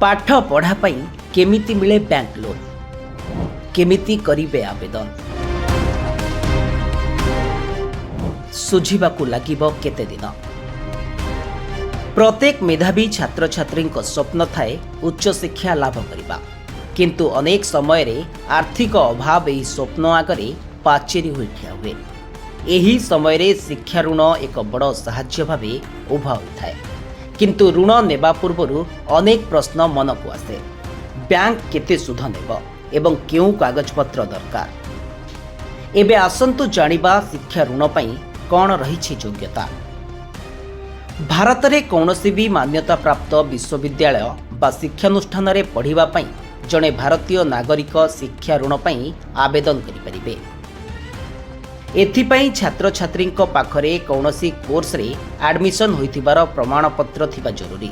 पाठ पढ़ा पाई केमिति मिले बैंक लोन केमिति करिवे आवेदन सुझिबाकू लागिबो केते दिन। प्रत्येक मेधावी छात्र छात्री स्वप्न थाए उच्च शिक्षा लाभ करने किंतु अनेक समय रे आर्थिक अभाव यही स्वप्न आगरे पाचेरी होई ठिया हुए। एही समय रे शिक्षा ऋण एक बड़ साहाय्य भावे उभा होइथाए किंतु ऋण नेबा पूर्वरु अनेक प्रश्न मन को आसे। बैंक केते सुध नेब एवं केउ कागजपत्र दरकार। एबे आसंतु जानिबा शिक्षा ऋण पई कौन रही योग्यता। भारत में कौनसी भी मान्यता प्राप्त विश्वविद्यालय बा शिक्षानुष्ठान रे पढ़िबा पई जड़े भारतीय नागरिक शिक्षा ऋण पई आवेदन करिपारिबे। एथिपाई छात्र छात्री पाखरे कौनसी कोर्स रे एडमिशन होइथिबार प्रमाणपत्र थिबा जरूरी।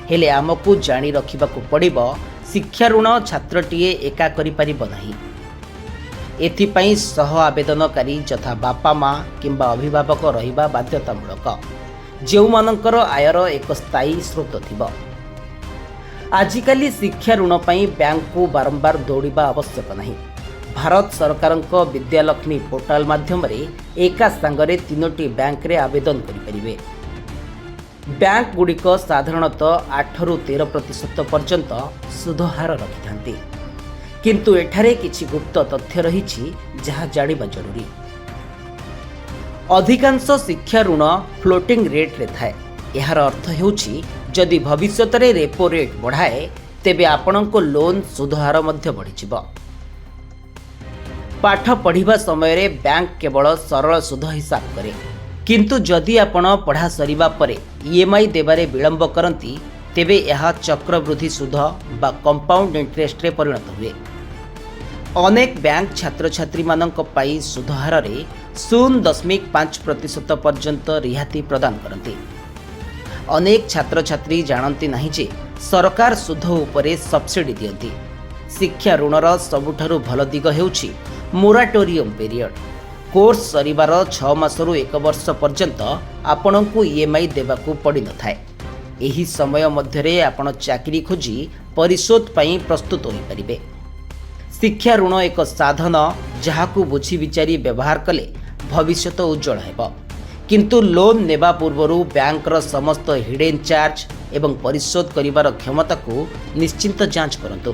हेले आमकू जानी रखिबाकू पड़िबो शिक्षा ऋण छात्रटीए एका करिपारिबो नाही। एथिपाई सह आवेदनकारी यथा बापा माँ किंबा अभिभावक रहिबा बाध्यतामूलक, जो मानकर आयर एक स्थायी स्रोत थिबो। आजिकाली शिक्षा ऋण पई बैंक को बारंबार दौड़िबा आवश्यक नहीं। भारत सरकार विद्यालक्ष्मी पोर्टाल माध्यम एका सांगरे 3टी बैंक रे आवेदन करिपारिबे। बैंक गुड़िक साधारणतः 8 ରୁ 13% पर्यंत सुधहार रखिथांती किंतु एठारे किछि गुप्त तथ्य रहिछि जहा जानिबा जरूरी। अधिकांश शिक्षा ऋण फ्लोटिंग रेट रे थाए। यार अर्थ हेउछि जदि भविष्यत रे रेपो रेट बढ़ाए तेबे आपणको लोन सुधहार मध्य बढ़िजिबो। पाठ पढ़िबा समय रे बैंक केवल सरल सुध हिसाब करे किंतु जदि आपण पढ़ा सरिबा परे ईएमआई देबारे विलंब करंती तेबे यह चक्रवृद्धि सुध बा कंपाउंड इंटरेस्ट रे परिणत हुए। अनेक बैंक छात्र छात्री मानक पाई सुधहार रे 0.5% पर्यंत रिहाती प्रदान करते। अनेक छात्र छात्री जानती नहीं जे सरकार सुध उपरे सब्सिडी दियंती। शिक्षा ऋणर सबुठारु भल दिग हेउछि मोराटोरियम पीरियड। कोर्स सरिबार 6 मासरु 1 वर्ष पर्यंत आपणको ईएमआई देबाकू पड़ी न थाए। एही समय मध्यरे आपण चाकरी खोजी परिशोध पई प्रस्तुत होई परिबे। शिक्षा ऋण एक साधन जहाकू बुझी विचारी व्यवहार कले भविष्यत उज्जवल हेब किंतु लोन नेबा पूर्वरु बैंकर समस्त हिडन चार्ज एवं परिशोध करिबार क्षमता को निश्चिंत जांच करंतु।